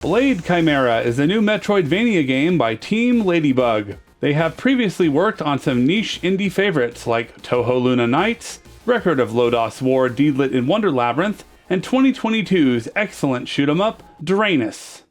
Blade Chimera is a new Metroidvania game by Team Ladybug. They have previously worked on some niche indie favorites like Toho Luna Nights, Record of Lodos War Deedlit in Wonder Labyrinth, and 2022's excellent shoot-'em-up, Drainus.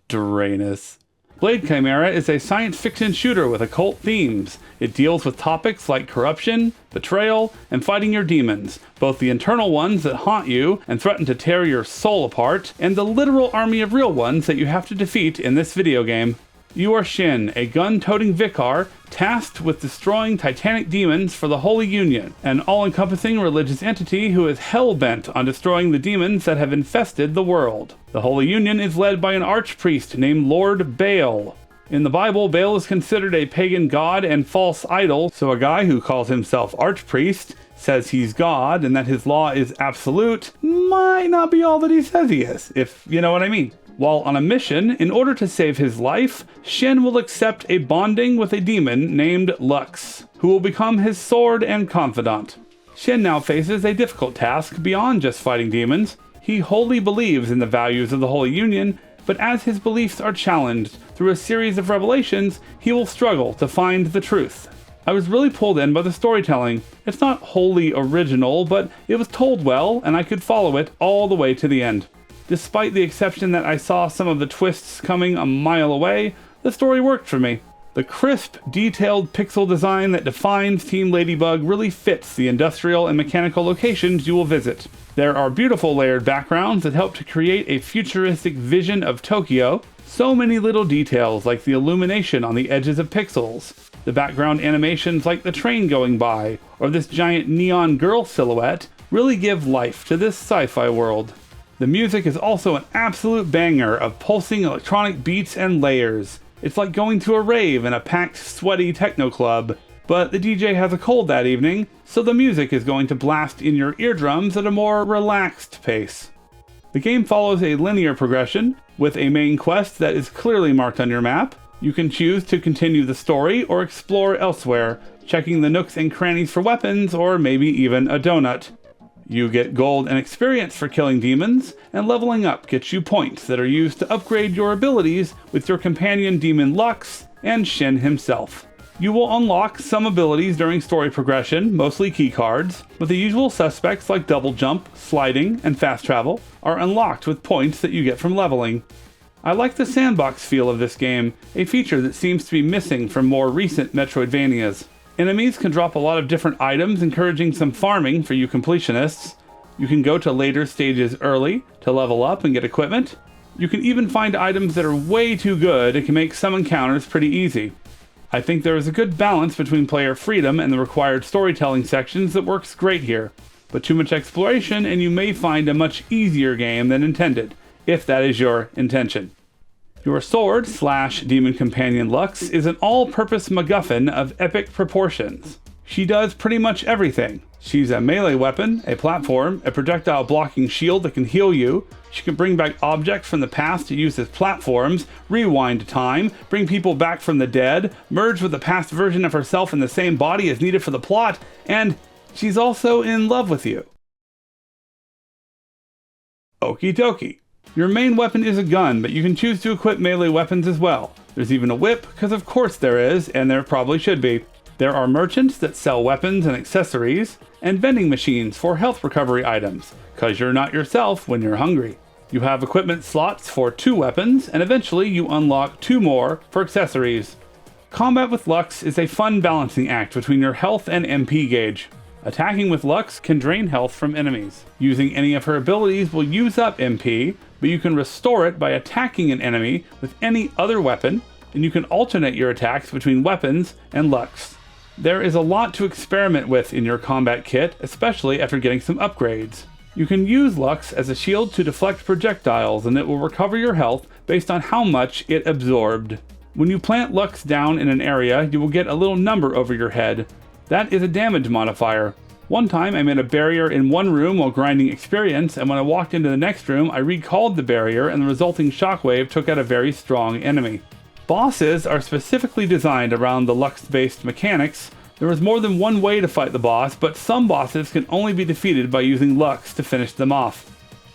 Drainus. Blade Chimera is a science fiction shooter with occult themes. It deals with topics like corruption, betrayal, and fighting your demons, both the internal ones that haunt you and threaten to tear your soul apart, and the literal army of real ones that you have to defeat in this video game. You are Shin, a gun-toting vicar tasked with destroying titanic demons for the Holy Union, an all-encompassing religious entity who is hell-bent on destroying the demons that have infested the world. The Holy Union is led by an archpriest named Lord Baal. In the Bible, Baal is considered a pagan god and false idol, so a guy who calls himself archpriest, says he's God and that his law is absolute, might not be all that he says he is, if you know what I mean. While on a mission, in order to save his life, Shin will accept a bonding with a demon named Lux, who will become his sword and confidant. Shin now faces a difficult task beyond just fighting demons. He wholly believes in the values of the Holy Union, but as his beliefs are challenged through a series of revelations, he will struggle to find the truth. I was really pulled in by the storytelling. It's not wholly original, but it was told well, and I could follow it all the way to the end. Despite the exception that I saw some of the twists coming a mile away, the story worked for me. The crisp, detailed pixel design that defines Team Ladybug really fits the industrial and mechanical locations you will visit. There are beautiful layered backgrounds that help to create a futuristic vision of Tokyo. So many little details like the illumination on the edges of pixels, the background animations like the train going by, or this giant neon girl silhouette really give life to this sci-fi world. The music is also an absolute banger of pulsing electronic beats and layers. It's like going to a rave in a packed, sweaty techno club. But the DJ has a cold that evening, so the music is going to blast in your eardrums at a more relaxed pace. The game follows a linear progression, with a main quest that is clearly marked on your map. You can choose to continue the story or explore elsewhere, checking the nooks and crannies for weapons or maybe even a donut. You get gold and experience for killing demons, and leveling up gets you points that are used to upgrade your abilities with your companion demon Lux and Shin himself. You will unlock some abilities during story progression, mostly keycards, but the usual suspects like double jump, sliding, and fast travel are unlocked with points that you get from leveling. I like the sandbox feel of this game, a feature that seems to be missing from more recent Metroidvanias. Enemies can drop a lot of different items, encouraging some farming for you completionists. You can go to later stages early to level up and get equipment. You can even find items that are way too good and can make some encounters pretty easy. I think there is a good balance between player freedom and the required storytelling sections that works great here. But too much exploration and you may find a much easier game than intended, if that is your intention. Your sword/demon companion Lux is an all-purpose MacGuffin of epic proportions. She does pretty much everything. She's a melee weapon, a platform, a projectile blocking shield that can heal you. She can bring back objects from the past to use as platforms, rewind time, bring people back from the dead, merge with the past version of herself in the same body as needed for the plot, and she's also in love with you. Okie dokie. Your main weapon is a gun, but you can choose to equip melee weapons as well. There's even a whip, because of course there is, and there probably should be. There are merchants that sell weapons and accessories, and vending machines for health recovery items, because you're not yourself when you're hungry. You have equipment slots for 2 weapons, and eventually you unlock 2 more for accessories. Combat with Lux is a fun balancing act between your health and MP gauge. Attacking with Lux can drain health from enemies. Using any of her abilities will use up MP, but you can restore it by attacking an enemy with any other weapon, and you can alternate your attacks between weapons and Lux. There is a lot to experiment with in your combat kit, especially after getting some upgrades. You can use Lux as a shield to deflect projectiles, and it will recover your health based on how much it absorbed. When you plant Lux down in an area, you will get a little number over your head. That is a damage modifier. One time I made a barrier in one room while grinding experience, and when I walked into the next room, I recalled the barrier and the resulting shockwave took out a very strong enemy. Bosses are specifically designed around the Lux-based mechanics. There is more than one way to fight the boss, but some bosses can only be defeated by using Lux to finish them off.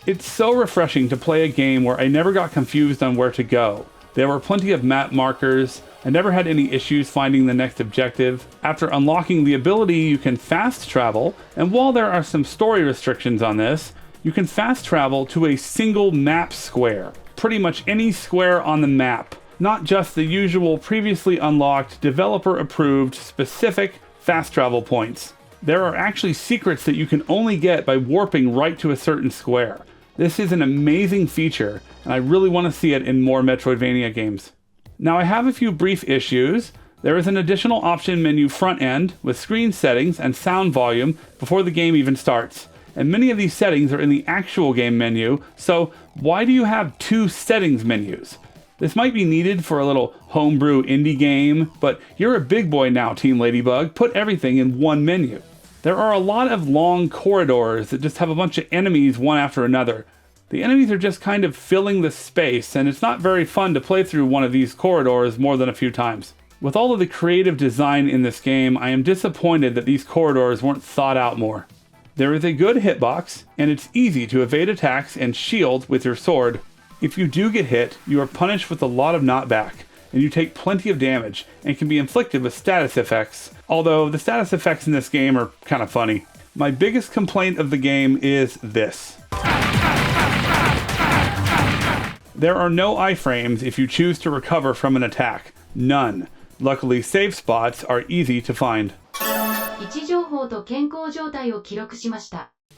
It's so refreshing to play a game where I never got confused on where to go. There were plenty of map markers. I never had any issues finding the next objective. After unlocking the ability, you can fast travel, and while there are some story restrictions on this, you can fast travel to a single map square. Pretty much any square on the map, not just the usual previously unlocked, developer-approved, specific fast travel points. There are actually secrets that you can only get by warping right to a certain square. This is an amazing feature, and I really want to see it in more Metroidvania games. Now I have a few brief issues. There is an additional option menu front end with screen settings and sound volume before the game even starts. And many of these settings are in the actual game menu, so why do you have two settings menus? This might be needed for a little homebrew indie game, but you're a big boy now, Team Ladybug. Put everything in one menu. There are a lot of long corridors that just have a bunch of enemies one after another. The enemies are just kind of filling the space, and it's not very fun to play through one of these corridors more than a few times. With all of the creative design in this game, I am disappointed that these corridors weren't thought out more. There is a good hitbox, and it's easy to evade attacks and shield with your sword. If you do get hit, you are punished with a lot of knockback, and you take plenty of damage, and can be inflicted with status effects, although the status effects in this game are kind of funny. My biggest complaint of the game is this. There are no iframes if you choose to recover from an attack. None. Luckily, save spots are easy to find.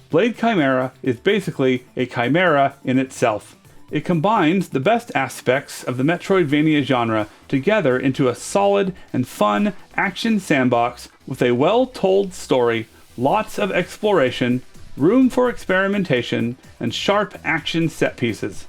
Blade Chimera is basically a chimera in itself. It combines the best aspects of the Metroidvania genre together into a solid and fun action sandbox with a well-told story, lots of exploration, room for experimentation, and sharp action set pieces.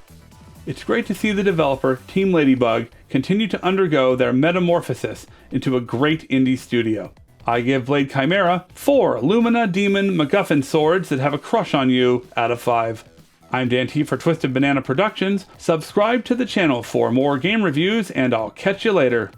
It's great to see the developer, Team Ladybug, continue to undergo their metamorphosis into a great indie studio. I give Blade Chimera 4 Lumina Demon MacGuffin swords that have a crush on you out of 5. I'm Dan T for Twisted Banana Productions. Subscribe to the channel for more game reviews, and I'll catch you later.